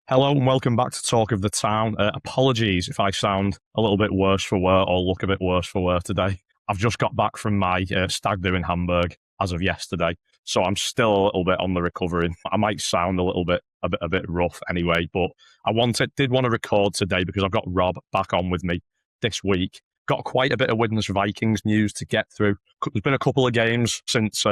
Hello and welcome back to Talk of the Town. Apologies if I sound a little bit worse for wear or look a bit worse for wear today. I've just got back from my stag do in Hamburg as of yesterday, so I'm still a little bit on the recovery. I might sound a bit rough anyway, but did want to record today because I've got Rob back on with me this week. Got quite a bit of Widnes Vikings news to get through. There's been a couple of games since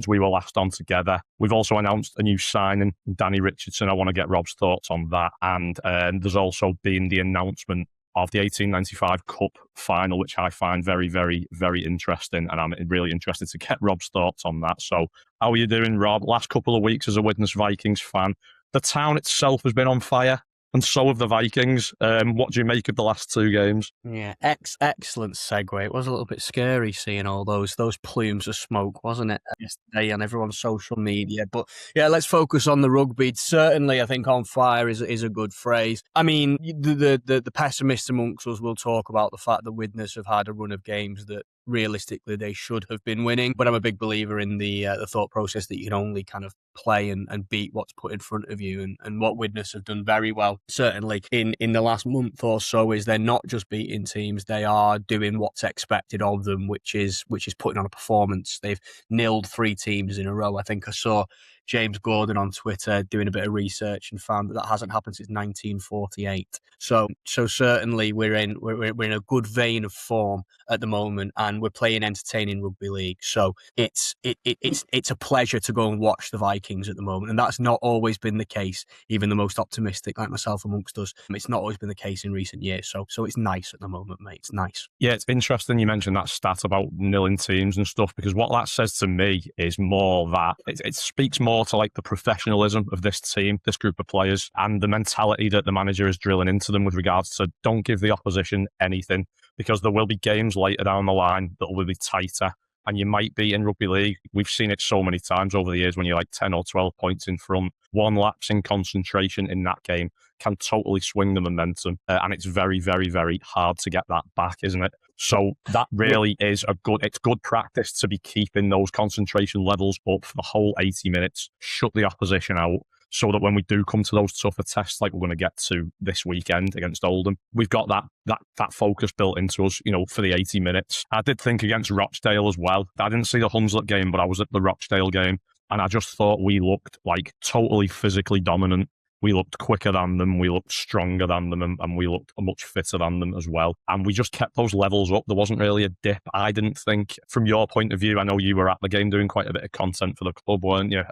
we were last on together. We've also announced a new signing, Danny Richardson. I want to get Rob's thoughts on that. And there's also been the announcement of the 1895 Cup final, which I find very, very, very interesting. And I'm really interested to get Rob's thoughts on that. So how are you doing, Rob? Last couple of weeks as a Widnes Vikings fan. The town itself has been on fire, and so have the Vikings. What do you make of the last two games? Yeah, excellent segue. It was a little bit scary seeing all those plumes of smoke, wasn't it, yesterday on everyone's social media? But yeah, let's focus on the rugby. Certainly, I think on fire is a good phrase. I mean, the pessimists amongst us will talk about the fact that Widnes have had a run of games that realistically they should have been winning, but I'm a big believer in the thought process that you can only kind of play and beat what's put in front of you, and what Widnes have done very well, certainly in the last month or so, is they're not just beating teams, they are doing what's expected of them, which is putting on a performance. They've nilled 3 teams in a row. I think I saw James Gordon on Twitter doing a bit of research and found that hasn't happened since 1948. So certainly we're in a good vein of form at the moment, and we're playing entertaining rugby league. So it's a pleasure to go and watch the Vikings at the moment, and that's not always been the case. Even the most optimistic, like myself amongst us, it's not always been the case in recent years. So it's nice at the moment, mate. It's nice. Yeah, it's interesting you mentioned that stat about nilling teams and stuff, because what that says to me is more that it speaks more to like the professionalism of this team, this group of players, and the mentality that the manager is drilling into them with regards to don't give the opposition anything, because there will be games later down the line that will be tighter. And you might be in rugby league. We've seen it so many times over the years when you're like 10 or 12 points in front. One lapse in concentration in that game can totally swing the momentum. And it's very, very, very hard to get that back, isn't it? So that really is it's good practice to be keeping those concentration levels up for the whole 80 minutes, shut the opposition out, so that when we do come to those tougher tests like we're going to get to this weekend against Oldham, we've got that focus built into us, for the 80 minutes. I did think against Rochdale as well. I didn't see the Hunslet game, but I was at the Rochdale game, and I just thought we looked like totally physically dominant. We looked quicker than them, we looked stronger than them, and we looked much fitter than them as well. And we just kept those levels up. There wasn't really a dip, I didn't think. From your point of view, I know you were at the game doing quite a bit of content for the club, weren't you?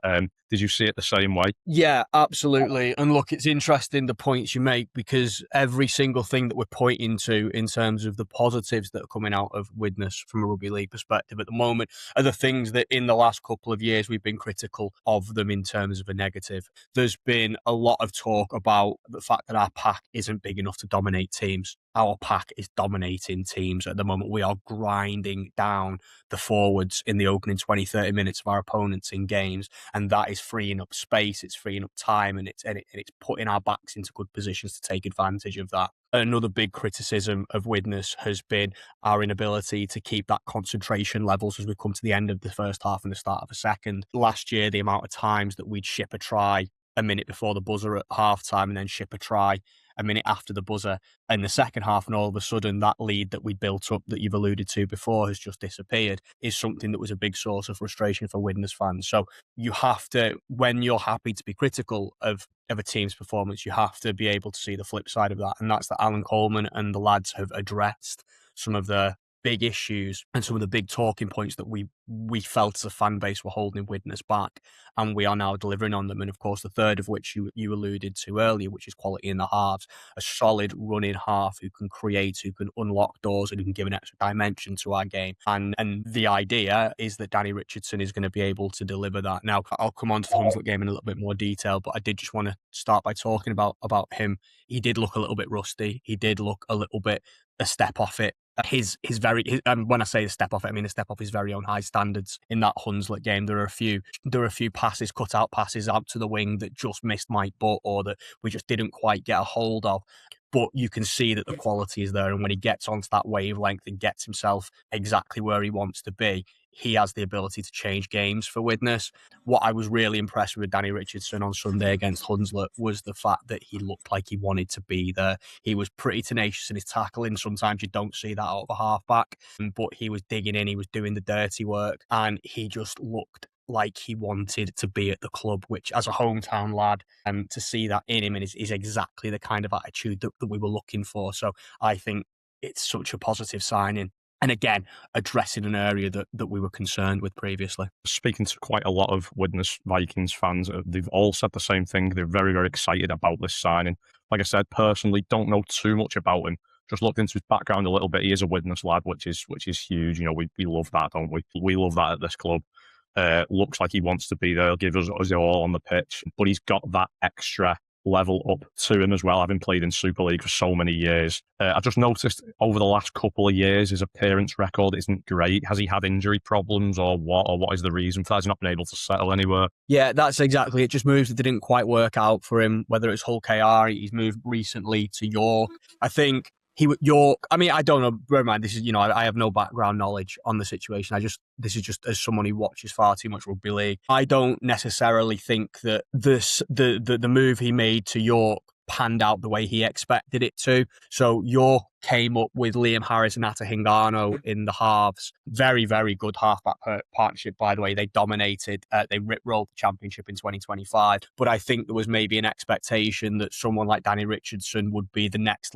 Did you see it the same way? Yeah, absolutely. And look, it's interesting the points you make, because every single thing that we're pointing to in terms of the positives that are coming out of Widnes from a rugby league perspective at the moment are the things that in the last couple of years we've been critical of them in terms of a negative. There's been a lot of talk about the fact that our pack isn't big enough to dominate teams. Our pack is dominating teams at the moment. We are grinding down the forwards in the opening 20, 30 minutes of our opponents in games, and that is freeing up space, it's freeing up time, and it's putting our backs into good positions to take advantage of that. Another big criticism of Widnes has been our inability to keep that concentration levels as we come to the end of the first half and the start of the second. Last year, the amount of times that we'd ship a try a minute before the buzzer at halftime and then ship a try a minute after the buzzer in the second half, and all of a sudden that lead that we built up that you've alluded to before has just disappeared, is something that was a big source of frustration for Widnes fans. So you have to, when you're happy to be critical of a team's performance, you have to be able to see the flip side of that, and that's that Alan Coleman and the lads have addressed some of the big issues and some of the big talking points that we felt as a fan base were holding Widnes back, and we are now delivering on them. And of course, the third of which you alluded to earlier, which is quality in the halves, a solid running half who can create, who can unlock doors, and who can give an extra dimension to our game. And the idea is that Danny Richardson is going to be able to deliver that. Now, I'll come on to the Hunslet game in a little bit more detail, but I did just want to start by talking about him. He did look a little bit rusty. He did look a little bit a step off it. When I say a step off it, I mean a step off his very own high standards in that Hunslet game. There are a few passes, cut out passes out to the wing that just missed Mike Butt, or that we just didn't quite get a hold of. But you can see that the quality is there, and when he gets onto that wavelength and gets himself exactly where he wants to be, he has the ability to change games for Widnes. What I was really impressed with Danny Richardson on Sunday against Hunslet was the fact that he looked like he wanted to be there. He was pretty tenacious in his tackling. Sometimes you don't see that out of a halfback, but he was digging in, he was doing the dirty work, and he just looked like he wanted to be at the club, which as a hometown lad, to see that in him is exactly the kind of attitude that we were looking for. So I think it's such a positive signing. And again, addressing an area that we were concerned with previously. Speaking to quite a lot of Widnes Vikings fans, they've all said the same thing. They're very, very excited about this signing. Like I said, personally, don't know too much about him. Just looked into his background a little bit. He is a Widnes lad, which is huge. You know, we love that, don't we? We love that at this club. Looks like he wants to be there. He'll give us all on the pitch, but he's got that extra level up to him as well, having played in Super League for so many years. I just noticed over the last couple of years his appearance record isn't great. Has he had injury problems or what is the reason for that? He's not been able to settle anywhere. Yeah, that's exactly it. Just moves that didn't quite work out for him, whether it's Hull KR, he's moved recently to York. I think York, I mean, I don't know, bear in mind, this is, you know, I have no background knowledge on the situation. This is just as someone who watches far too much rugby league. I don't necessarily think that the move he made to York panned out the way he expected it to. So York came up with Liam Harris and Atta Hingano in the halves. Very, very good halfback partnership, by the way. They dominated. They rip-rolled the championship in 2025. But I think there was maybe an expectation that someone like Danny Richardson would be the next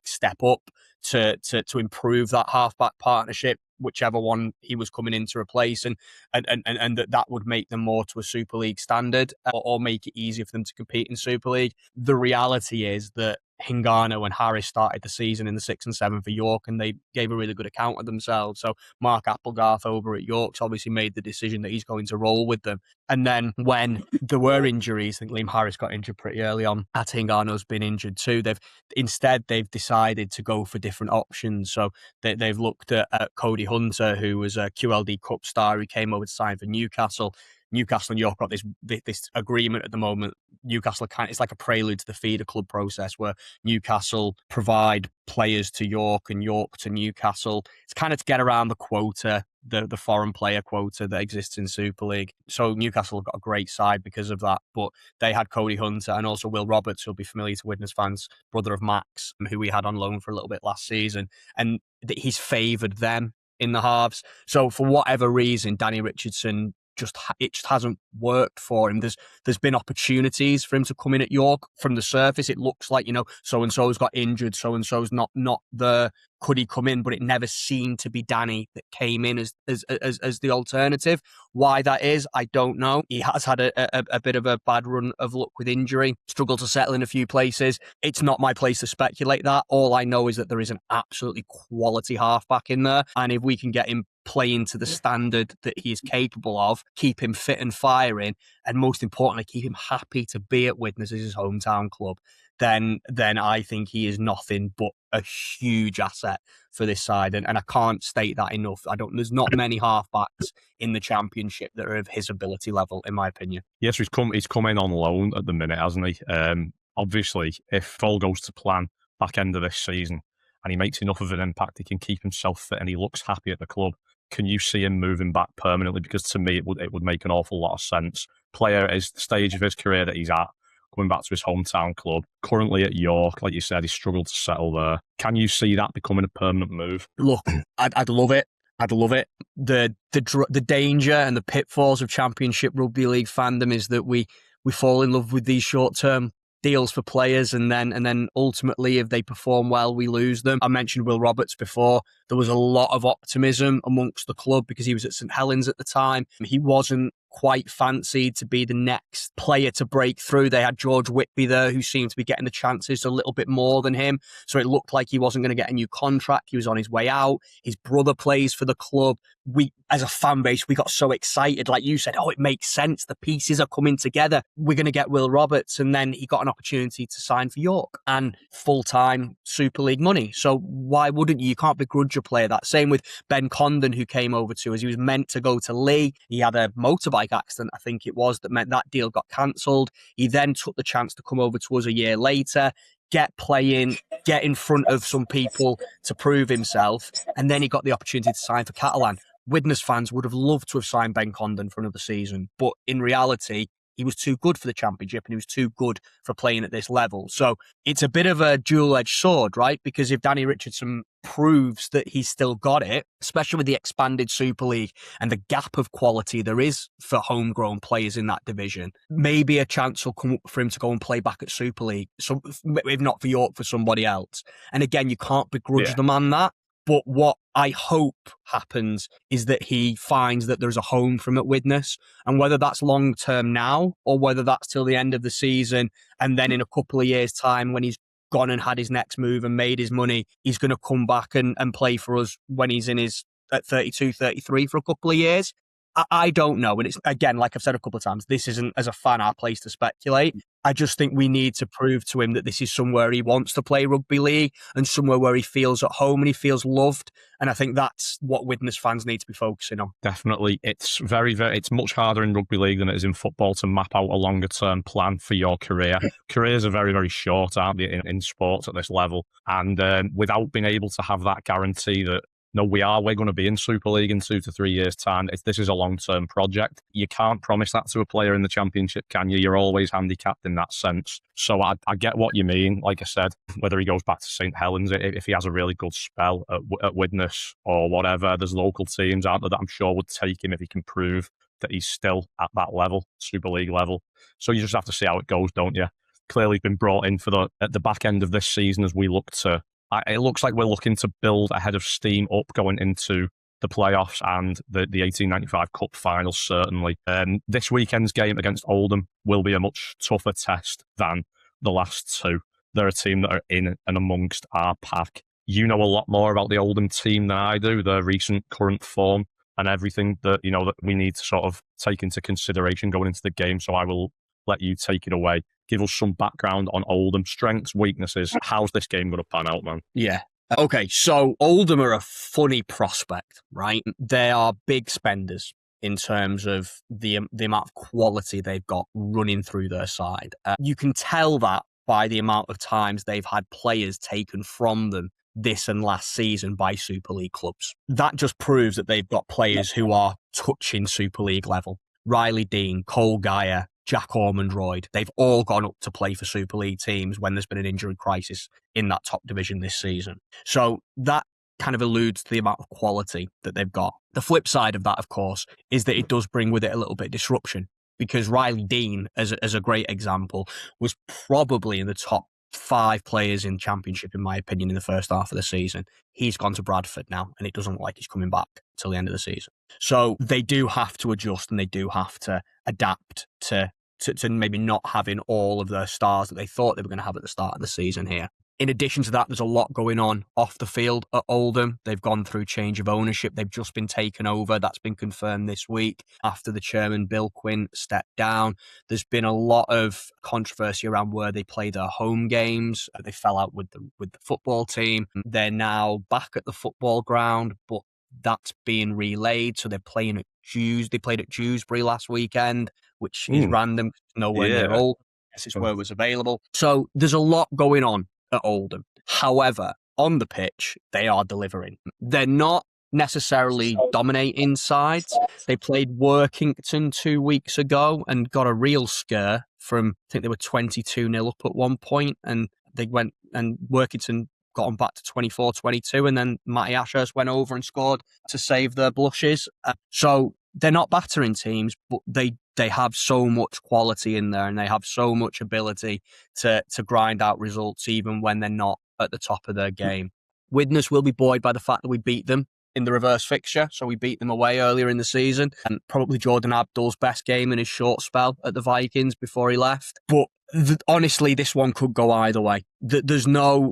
step up to improve that halfback partnership, whichever one he was coming in to replace, and that would make them more to a Super League standard or make it easier for them to compete in Super League. The reality is that Hingano and Harris started the season in the 6 and 7 for York, and they gave a really good account of themselves. So Mark Applegarth over at York's obviously made the decision that he's going to roll with them. And then when there were injuries, I think Liam Harris got injured pretty early on. Atta Hingano's been injured too. They've decided to go for different options. So they've looked at Cody Hunter, who was a QLD Cup star who came over to sign for Newcastle. Newcastle and York got this agreement at the moment. Newcastle it's like a prelude to the feeder club process where Newcastle provide players to York and York to Newcastle. It's kind of to get around the quota, the foreign player quota that exists in Super League. So Newcastle have got a great side because of that. But they had Cody Hunter and also Will Roberts, who'll be familiar to Widnes fans, brother of Max, who we had on loan for a little bit last season. And he's favoured them in the halves. So for whatever reason, Danny Richardson it just hasn't worked for him. There's been opportunities for him to come in at York. From the surface, it looks like, you know, so and so's got injured, so and so's not the could he come in, but it never seemed to be Danny that came in as the alternative. Why that is, I don't know. He has had a bit of a bad run of luck with injury, struggled to settle in a few places. It's not my place to speculate that. All I know is that there is an absolutely quality halfback in there, and if we can get him playing to the standard that he is capable of, keep him fit and firing, and most importantly, keep him happy to be at Widnes as his hometown club, then I think he is nothing but a huge asset for this side. And I can't state that enough. There's not many halfbacks in the championship that are of his ability level, in my opinion. Yes, he's come in on loan at the minute, hasn't he? Obviously, if all goes to plan back end of this season and he makes enough of an impact, he can keep himself fit and he looks happy at the club. Can you see him moving back permanently? Because to me, it would make an awful lot of sense. Player at the stage of his career that he's at, going back to his hometown club, currently at York, like you said, he struggled to settle there. Can you see that becoming a permanent move? Look, I'd love it. I'd love it. The danger and the pitfalls of Championship Rugby League fandom is that we fall in love with these short-term deals for players, and then ultimately, if they perform well, we lose them. I mentioned Will Roberts before. There was a lot of optimism amongst the club because he was at St Helens at the time. He wasn't quite fancied to be the next player to break through. They had George Whitby there, who seemed to be getting the chances a little bit more than him. So it looked like he wasn't going to get a new contract. He was on his way out. His brother plays for the club. We, as a fan base, we got so excited. Like you said, it makes sense. The pieces are coming together. We're going to get Will Roberts. And then he got an opportunity to sign for York and full-time Super League money. So why wouldn't you? You can't begrudge a player that. Same with Ben Condon, who came over to us. He was meant to go to Lee. He had a motorbike accident, I think it was, that meant that deal got cancelled. He then took the chance to come over to us a year later, get playing, get in front of some people to prove himself, and then he got the opportunity to sign for Catalan. Widnes fans would have loved to have signed Ben Condon for another season, but in reality, he was too good for the Championship and he was too good for playing at this level. So it's a bit of a dual-edged sword, right? Because if Danny Richardson proves that he's still got it, especially with the expanded Super League and the gap of quality there is for homegrown players in that division, maybe a chance will come up for him to go and play back at Super League, so if not for York, for somebody else. And again, you can't begrudge the man that. But what I hope happens is that he finds that there's a home for him at Widnes, and whether that's long term now or whether that's till the end of the season, and then in a couple of years' time when he's gone and had his next move and made his money, he's going to come back and play for us when he's at 32, 33 for a couple of years. I don't know. And it's, again, like I've said a couple of times, this isn't, as a fan, our place to speculate. I just think we need to prove to him that this is somewhere he wants to play rugby league and somewhere where he feels at home and he feels loved. And I think that's what Widnes fans need to be focusing on. Definitely. It's it's much harder in rugby league than it is in football to map out a longer term plan for your career. Careers are very, very short, aren't they, in sports at this level? And without being able to have that guarantee that, no, we're going to be in Super League in 2 to 3 years' time. This is a long-term project. You can't promise that to a player in the Championship, can you? You're always handicapped in that sense. So I get what you mean. Like I said, whether he goes back to St Helens, if he has a really good spell at Widnes or whatever, there's local teams out there that I'm sure would take him if he can prove that he's still at that level, Super League level. So you just have to see how it goes, don't you? Clearly been brought in at the back end of this season as we look to. It looks like we're looking to build a head of steam up going into the playoffs and the 1895 Cup final, certainly. This weekend's game against Oldham will be a much tougher test than the last two. They're a team that are in and amongst our pack. You know a lot more about the Oldham team than I do, their recent current form and everything that that we need to sort of take into consideration going into the game. So I will let you take it away. Give us some background on Oldham, strengths, weaknesses. How's this game going to pan out, man? Yeah. Okay, so Oldham are a funny prospect, right? They are big spenders in terms of the amount of quality they've got running through their side. You can tell that by the amount of times they've had players taken from them this and last season by Super League clubs. That just proves that they've got players who are touching Super League level. Riley Dean, Cole Geyer, Jack Ormondroyd, they've all gone up to play for Super League teams when there's been an injury crisis in that top division this season. So that kind of alludes to the amount of quality that they've got. The flip side of that, of course, is that it does bring with it a little bit of disruption, because Riley Dean, as a great example, was probably in the top 5 players in Championship, in my opinion, in the first half of the season. He's gone to Bradford now, and it doesn't look like he's coming back till the end of the season. So they do have to adjust and they do have to adapt to maybe not having all of their stars that they thought they were going to have at the start of the season here. In addition to that, there's a lot going on off the field at Oldham. They've gone through change of ownership. They've just been taken over. That's been confirmed this week after the chairman, Bill Quinn, stepped down. There's been a lot of controversy around where they play their home games. They fell out with the football team. They're now back at the football ground, but that's being relayed. So they're playing at They played at Dewsbury last weekend, which is random. Nowhere near Oldham. This is where it was available. So there's a lot going on at Oldham. However, on the pitch, they are delivering. They're not necessarily dominating sides. They played Workington 2 weeks ago and got a real scare from, I think they were 22-0 up at one point, and they went and Workington got them back to 24-22, and then Matty Ashurst went over and scored to save their blushes. So they're not battering teams, but they have so much quality in there and they have so much ability to grind out results even when they're not at the top of their game. Widnes will be buoyed by the fact that we beat them in the reverse fixture. So we beat them away earlier in the season, and probably Jordan Abdul's best game in his short spell at the Vikings before he left. But honestly, this one could go either way. There's no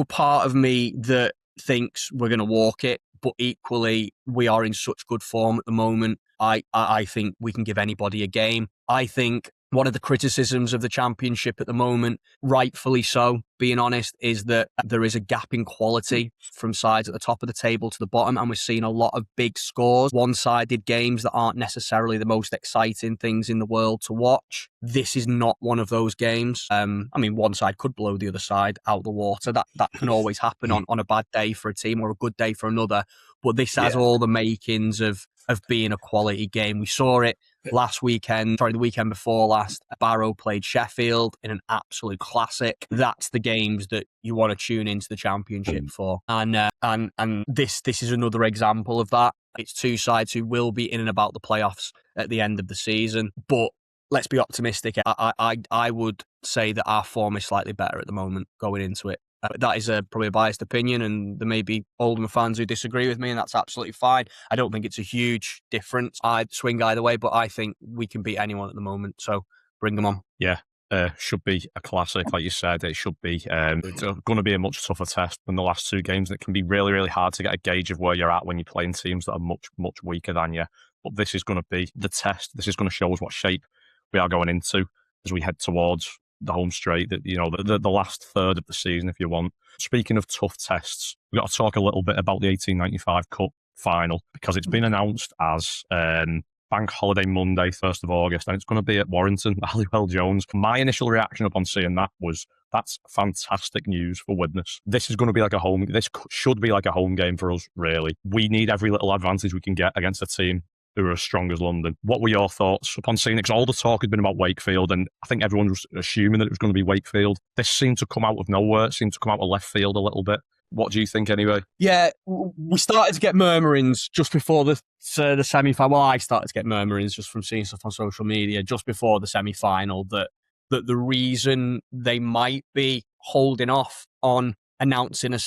part of me that thinks we're going to walk it, but equally, we are in such good form at the moment. I think we can give anybody a game. I think one of the criticisms of the Championship at the moment, rightfully so, being honest, is that there is a gap in quality from sides at the top of the table to the bottom, and we're seeing a lot of big scores, one-sided games that aren't necessarily the most exciting things in the world to watch. This is not one of those games. I mean, one side could blow the other side out the water. That can always happen on a bad day for a team or a good day for another. But this has all the makings of being a quality game. We saw it the weekend before last. Barrow played Sheffield in an absolute classic. That's the games that you want to tune into the Championship for. And this is another example of that. It's two sides who will be in and about the playoffs at the end of the season. But let's be optimistic. I would say that our form is slightly better at the moment going into it. That is probably a biased opinion, and there may be Oldham fans who disagree with me, and that's absolutely fine. I don't think it's a huge difference. I'd swing either way, but I think we can beat anyone at the moment, so bring them on. Yeah, should be a classic, like you said. It should be. It's going to be a much tougher test than the last two games, and it can be really, really hard to get a gauge of where you're at when you're playing teams that are much, much weaker than you. But this is going to be the test. This is going to show us what shape we are going into as we head towards the home straight, that the last third of the season, if you want. Speaking of tough tests, we've got to talk a little bit about the 1895 Cup final, because it's been announced as Bank Holiday Monday, 1st of August, and it's going to be at Warrington, Halliwell Jones. My initial reaction upon seeing that was, that's fantastic news for Widnes. This is going to be like a home. This should be like a home game for us, really. We need every little advantage we can get against a team who are as strong as London. What were your thoughts upon seeing it? Because all the talk had been about Wakefield, and I think everyone was assuming that it was going to be Wakefield. This seemed to come out of nowhere. It seemed to come out of left field a little bit. What do you think, anyway? Yeah, we started to get murmurings just before the semi-final. Well, I started to get murmurings just from seeing stuff on social media just before the semi-final that the reason they might be holding off on announcing a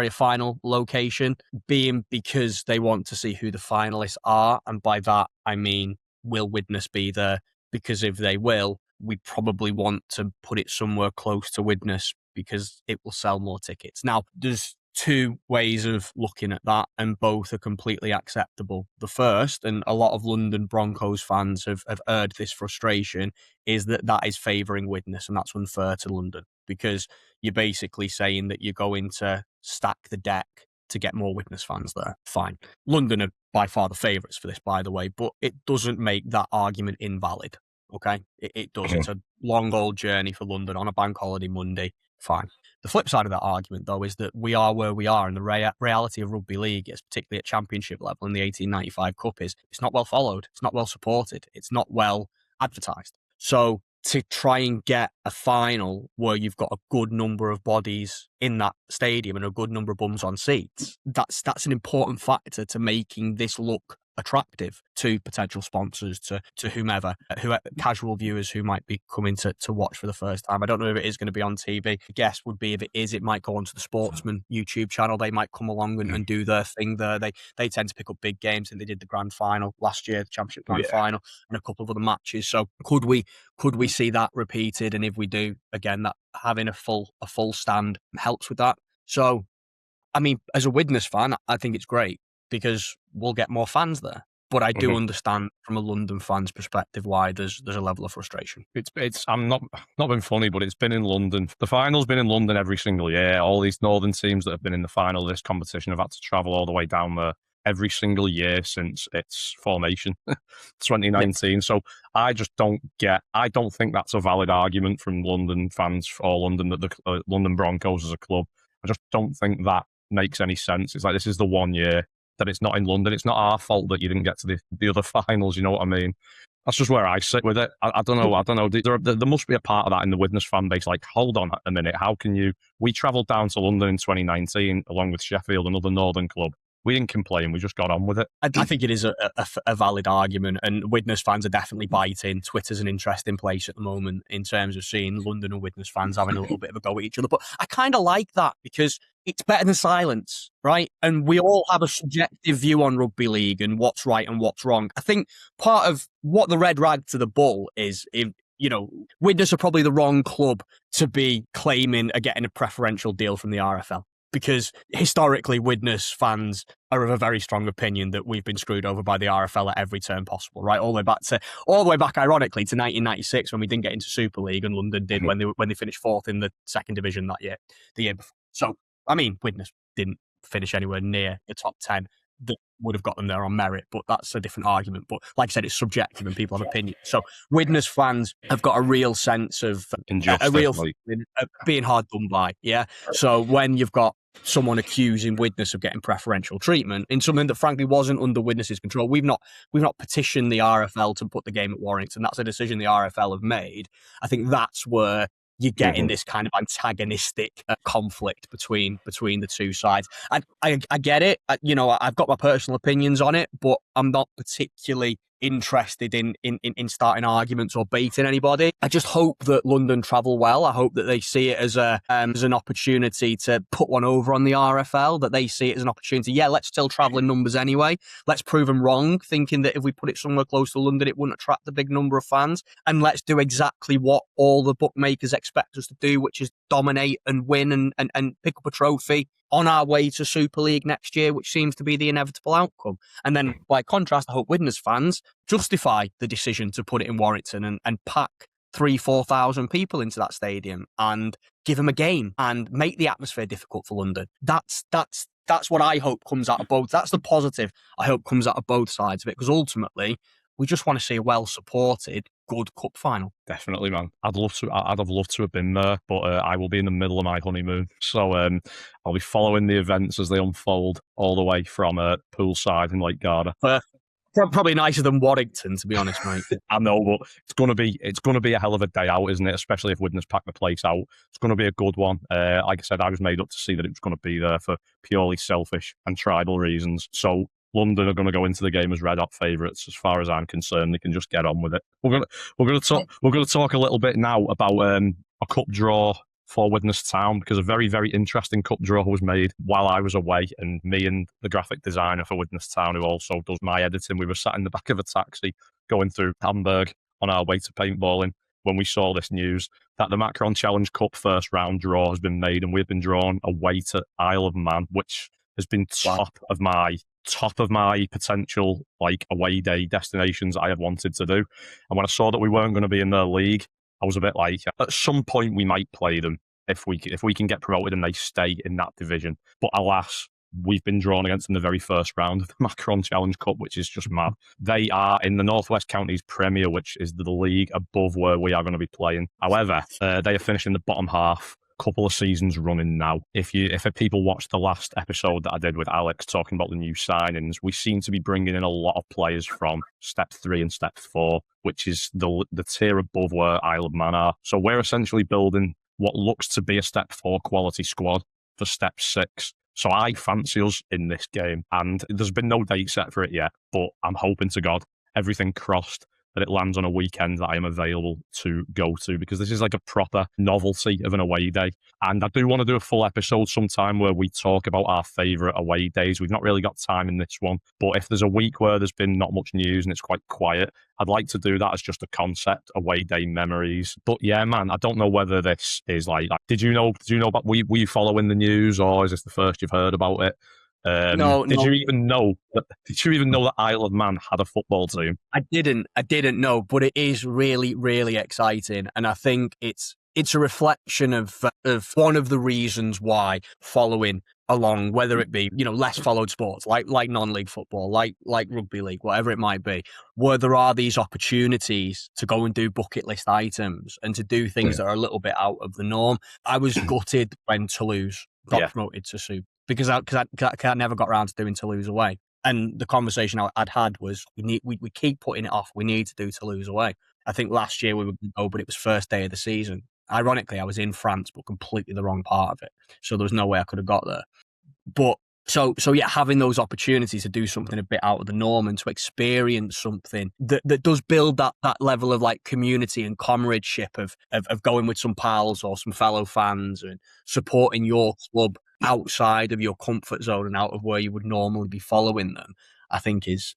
final location being because they want to see who the finalists are. And by that, I mean, will Widnes be there? Because if they will, we probably want to put it somewhere close to Widnes because it will sell more tickets. Now, there's two ways of looking at that, and both are completely acceptable. The first, and a lot of London Broncos fans have aired this frustration, is that is favouring Widnes, and that's unfair to London, because you're basically saying that you're going to stack the deck to get more Widnes fans there. Fine. London are by far the favourites for this, by the way, but it doesn't make that argument invalid. Okay? It does. It's a long old journey for London on a bank holiday Monday. Fine. The flip side of that argument, though, is that we are where we are, and the reality of rugby league, is particularly at Championship level in the 1895 Cup, is it's not well followed, it's not well supported, it's not well advertised. So to try and get a final where you've got a good number of bodies in that stadium and a good number of bums on seats, that's an important factor to making this look attractive to potential sponsors, to whomever, casual viewers who might be coming to watch for the first time. I don't know if it is going to be on TV. I guess would be, if it is, it might go onto the Sportsman YouTube channel. They might come along and do their thing there. They tend to pick up big games, and they did the grand final last year, the Championship grand final, and a couple of other matches. So could we see that repeated? And if we do, again, that having a full stand helps with that. So, I mean, as a Widnes fan, I think it's great, because we'll get more fans there. But I do understand from a London fan's perspective why there's a level of frustration. I'm not being funny, but it's been in London. The final's been in London every single year. All these northern teams that have been in the final of this competition have had to travel all the way down there every single year since its formation, 2019. Yeah. So I don't think that's a valid argument from London fans or London, that the London Broncos as a club. I just don't think that makes any sense. It's like, this is the one year that it's not in London. It's not our fault that you didn't get to the other finals, you know what I mean? That's just where I sit with it. I don't know. There must be a part of that in the Widnes fan base. Like, hold on a minute. How can you... We travelled down to London in 2019 along with Sheffield, another northern club. We didn't complain. We just got on with it. I think it is a valid argument, and Widnes fans are definitely biting. Twitter's an interesting place at the moment in terms of seeing London and Widnes fans having a little bit of a go at each other. But I kind of like that, because it's better than silence, right? And we all have a subjective view on rugby league and what's right and what's wrong. I think part of what the red rag to the bull is, if Widnes are probably the wrong club to be claiming getting a preferential deal from the RFL. because historically Widnes fans are of a very strong opinion that we've been screwed over by the RFL at every turn possible, right? All the way back, ironically, to 1996 when we didn't get into Super League and London did when they finished fourth in the second division that year, the year before. So, I mean, Widnes didn't finish anywhere near the top 10 that would have got them there on merit, but that's a different argument. But like I said, it's subjective and people have opinions. So Widnes fans have got a real sense of injustice, being hard done by. Yeah. So when you've got someone accusing Widnes of getting preferential treatment in something that frankly wasn't under Widnes' control, we've not petitioned the RFL to put the game at Warrington. That's a decision the RFL have made. I think that's where you're getting this kind of antagonistic conflict between the two sides. I get it. I've got my personal opinions on it, but I'm not particularly interested in starting arguments or baiting anybody. I just hope that London travel well. I hope that they see it as an opportunity to put one over on the RFL, that they see it as an opportunity. Yeah, let's still travel in numbers anyway. Let's prove them wrong, thinking that if we put it somewhere close to London, it wouldn't attract a big number of fans. And let's do exactly what all the bookmakers expect us to do, which is dominate and win and pick up a trophy on our way to Super League next year, which seems to be the inevitable outcome. And then, by contrast, I hope Widnes fans justify the decision to put it in Warrington and pack 3,000-4,000 people into that stadium and give them a game and make the atmosphere difficult for London. That's what I hope comes out of both. That's the positive I hope comes out of both sides of it, because ultimately we just want to see a well-supported, good cup final. Definitely, man. I'd have loved to have been there, but I will be in the middle of my honeymoon. So I'll be following the events as they unfold all the way from poolside in Lake Garda. Probably nicer than Warrington, to be honest, mate. I know, but it's gonna be a hell of a day out, isn't it? Especially if Widnes pack the place out. It's gonna be a good one. Like I said, I was made up to see that it was gonna be there for purely selfish and tribal reasons. So London are going to go into the game as red hot favourites, as far as I'm concerned. They can just get on with it. We're going to talk a little bit now about a cup draw for Widnes Town, because a very, very interesting cup draw was made while I was away, and me and the graphic designer for Widnes Town, who also does my editing, we were sat in the back of a taxi going through Hamburg on our way to paintballing when we saw this news that the Macron Challenge Cup first round draw has been made, and we've been drawn away to Isle of Man, which has been top of my potential away day destinations I had wanted to do. And when I saw that we weren't going to be in their league, I was a bit like, at some point we might play them if we can get promoted and they stay in that division. But alas, we've been drawn against them in the very first round of the Macron Challenge Cup, which is just mad. They are in the North West Counties Premier, which is the league above where we are going to be playing. However, they are finishing the bottom half. Couple of seasons running now. If people watched the last episode that I did with Alex talking about the new signings, we seem to be bringing in a lot of players from Step 3 and Step 4, which is the tier above where Isle of Man are. So we're essentially building what looks to be a Step 4 quality squad for Step 6. So I fancy us in this game, and there's been no date set for it yet, but I'm hoping to God, everything crossed, that it lands on a weekend that I am available to go to, because this is like a proper novelty of an away day. And I do want to do a full episode sometime where we talk about our favourite away days. We've not really got time in this one, but if there's a week where there's been not much news and it's quite quiet, I'd like to do that as just a concept, away day memories. But yeah, man, I don't know whether this is did you know about, were you following the news, or is this the first you've heard about it? No. Did you even know that Isle of Man had a football team? I didn't know, but it is really, really exciting, and I think it's a reflection of one of the reasons why following along, whether it be less followed sports like non-league football, like rugby league, whatever it might be, where there are these opportunities to go and do bucket list items and to do things that are a little bit out of the norm. I was gutted when Toulouse got promoted to Super, because I never got around to doing Toulouse away. And the conversation I'd had was, we keep putting it off. We need to do Toulouse away. I think last year we were going to go, but it was first day of the season. Ironically, I was in France, but completely the wrong part of it. So there was no way I could have got there. But so yeah, having those opportunities to do something a bit out of the norm and to experience something that does build that level of community and comradeship of going with some pals or some fellow fans and supporting your club outside of your comfort zone and out of where you would normally be following them, I think is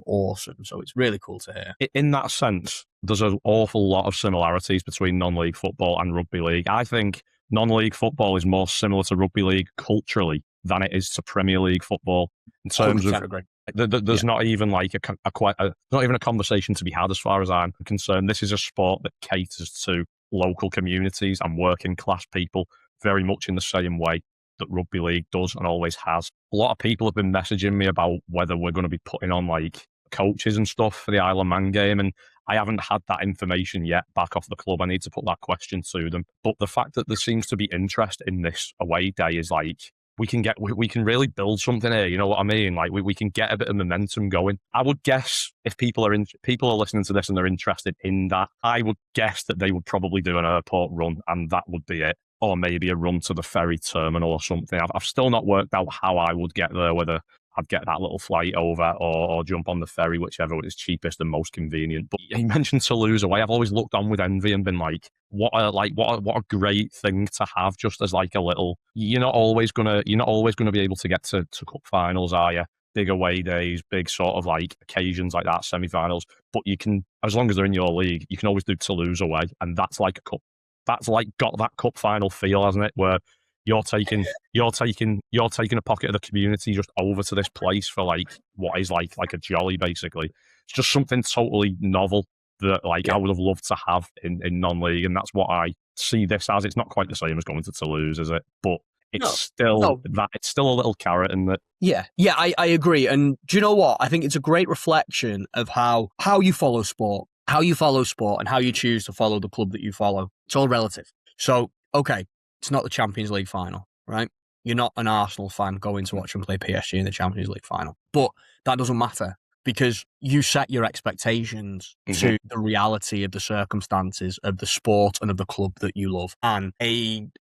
awesome. So it's really cool to hear. In that sense, there's an awful lot of similarities between non-league football and rugby league. I think non-league football is more similar to rugby league culturally than it is to Premier League football in terms of. Agree. There's not even like not even a conversation to be had as far as I'm concerned. This is a sport that caters to local communities and working class people very much in the same way that rugby league does and always has. A lot of people have been messaging me about whether we're going to be putting on like coaches and stuff for the Isle of Man game, and I haven't had that information yet back off the club. I need to put that question to them. But the fact that there seems to be interest in this away day is like, we can really build something here. You know what I mean? Like we can get a bit of momentum going. I would guess if people are listening to this and they're interested in that, I would guess that they would probably do an airport run and that would be it. Or maybe a run to the ferry terminal or something. I've still not worked out how I would get there, whether I'd get that little flight over or jump on the ferry, whichever is cheapest and most convenient. But you mentioned Toulouse away. I've always looked on with envy and been like, what a great thing to have, just as like a little. You're not always gonna be able to get to cup finals, are you? Big away days, big sort of like occasions like that, semi-finals. But you can, as long as they're in your league, you can always do Toulouse away, and that's like a cup. That's like got that cup final feel, hasn't it? Where you're taking a pocket of the community just over to this place for like what is like a jolly, basically. It's just something totally novel that I would have loved to have in non-league, and that's what I see this as. It's not quite the same as going to Toulouse, is it? But it's still a little carrot in that. Yeah, I agree. And do you know what? I think it's a great reflection of how you follow sport, and how you choose to follow the club that you follow. It's all relative. So, okay, it's not the Champions League final, right? You're not an Arsenal fan going to watch them play PSG in the Champions League final. But that doesn't matter because you set your expectations to the reality of the circumstances of the sport and of the club that you love. And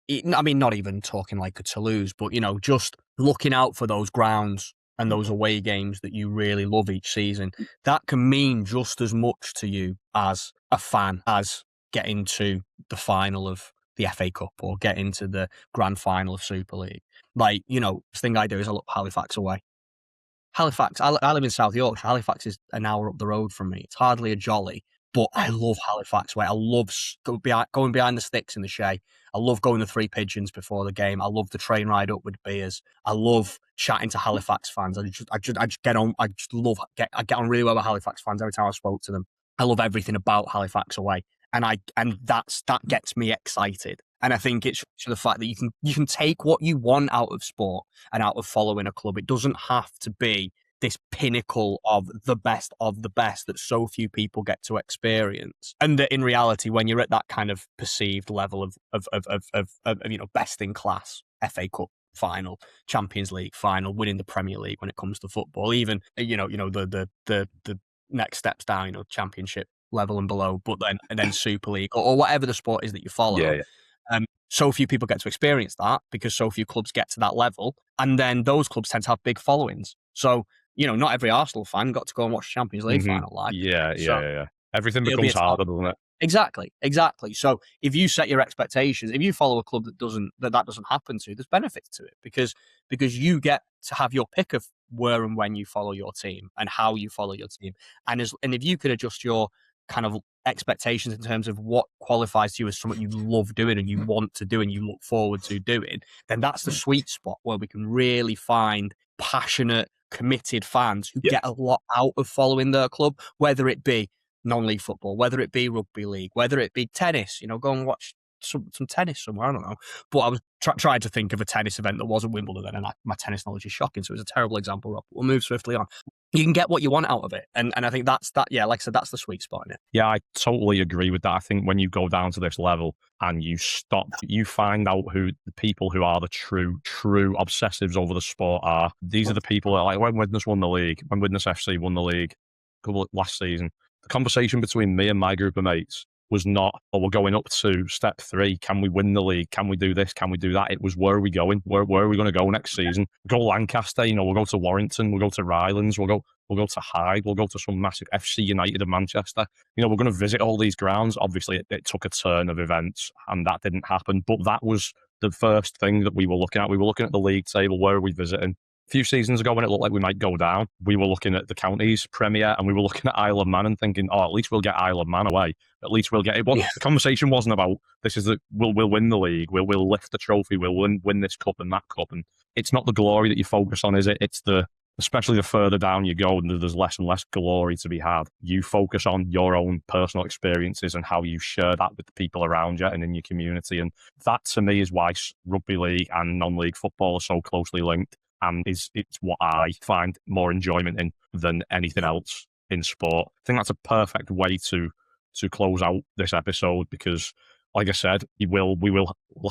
not even talking like a Toulouse, but, just looking out for those grounds and those away games that you really love each season, that can mean just as much to you as a fan as getting to the final of the FA Cup or getting to the grand final of Super League. Like, the thing I do is I look Halifax away. Halifax, I live in South Yorkshire. Halifax is an hour up the road from me. It's hardly a jolly, but I love Halifax way. I love going behind the sticks in the Shay. I love going to Three Pigeons before the game. I love the train ride up with beers. I love chatting to Halifax fans. I get on really well with Halifax fans every time I spoke to them. I love everything about Halifax away. And that gets me excited. And I think it's the fact that you can take what you want out of sport and out of following a club. It doesn't have to be this pinnacle of the best that so few people get to experience. And that in reality, when you're at that kind of perceived level of best in class FA Cup final, Champions League final, winning the Premier League when it comes to football, even the next steps down, Championship level and below, but then Super League or whatever the sport is that you follow. Yeah. So few people get to experience that because so few clubs get to that level, and then those clubs tend to have big followings. So not every Arsenal fan got to go and watch the Champions League final live. Yeah. Everything becomes harder, doesn't it? Exactly. So if you set your expectations, if you follow a club that doesn't happen to, there's benefits to it because you get to have your pick of where and when you follow your team and how you follow your team, and if you could adjust your kind of expectations in terms of what qualifies you as something you love doing and you want to do and you look forward to doing, then that's the sweet spot where we can really find passionate, committed fans who get a lot out of following their club, whether it be non-league football, whether it be rugby league, whether it be tennis, go and watch some tennis somewhere, I don't know. But I was trying to think of a tennis event that wasn't Wimbledon, and my tennis knowledge is shocking, so it was a terrible example, Rob. We'll move swiftly on. You can get what you want out of it. And I think that's that. Yeah, like I said, that's the sweet spot in it. Yeah, I totally agree with that. I think when you go down to this level and you find out who the people who are the true obsessives over the sport are. These are the people that, like, when Widnes won the league, when Widnes FC won the league last season, the conversation between me and my group of mates was not, we're going up to step 3. Can we win the league? Can we do this? Can we do that? It was, where are we going? Where are we going to go next season? We'll go Lancaster, we'll go to Warrington, we'll go to Rylands, we'll go to Hyde, we'll go to some massive FC United of Manchester. We're going to visit all these grounds. Obviously, it took a turn of events and that didn't happen, but that was the first thing that we were looking at. We were looking at the league table. Where are we visiting? few seasons ago when it looked like we might go down, we were looking at the counties Premier and we were looking at Isle of Man and thinking, oh, at least we'll get Isle of Man away. At least we'll get it. Yeah. The conversation wasn't about we'll win the league, we'll lift the trophy, we'll win this cup and that cup. And it's not the glory that you focus on, is it? It's especially the further down you go, and there's less and less glory to be had. You focus on your own personal experiences and how you share that with the people around you and in your community. And that, to me, is why rugby league and non-league football are so closely linked. And it's what I find more enjoyment in than anything else in sport. I think that's a perfect way to close out this episode because, like I said, we'll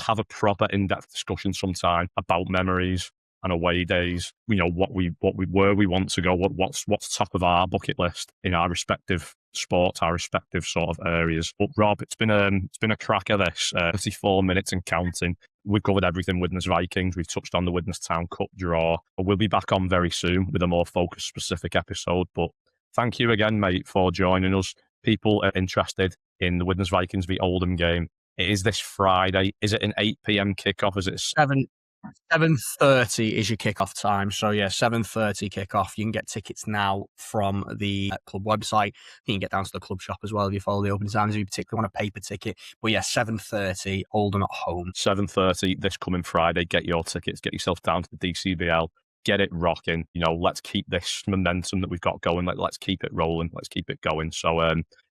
have a proper in-depth discussion sometime about memories and away days. You know, where we want to go, what's top of our bucket list in our respective sports, our respective sort of areas. But Rob, it's been a cracker this 34 minutes and counting. We've covered everything Widnes Vikings. We've touched on the Widnes Town Cup draw. But we'll be back on very soon with a more focused, specific episode. But thank you again, mate, for joining us. People are interested in the Widnes Vikings v Oldham game. It is this Friday. Is it an 8 p.m. kickoff? Is it 7:30 is your kickoff time. So yeah, 7:30 kickoff. You can get tickets now from the club website. You can get down to the club shop as well if you follow the opening times. If you particularly want a paper ticket. But yeah, 7:30, Oldham at home. 7:30 this coming Friday. Get your tickets. Get yourself down to the DCBL. Get it rocking. You know, let's keep this momentum that we've got going. Let's keep it rolling. Let's keep it going. So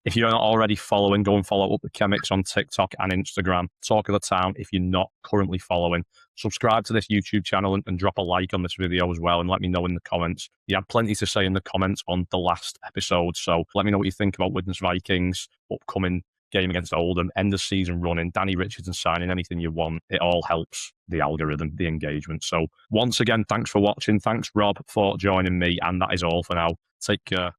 if you're not already following, go and follow up the Chemics on TikTok and Instagram. Talk of the Town. If you're not currently following, subscribe to this YouTube channel and drop a like on this video as well. And let me know in the comments. You had plenty to say in the comments on the last episode. So let me know what you think about Widnes Vikings, upcoming game against Oldham, end of season running, Danny Richardson signing, anything you want. It all helps the algorithm, the engagement. So once again, thanks for watching. Thanks, Rob, for joining me. And that is all for now. Take care.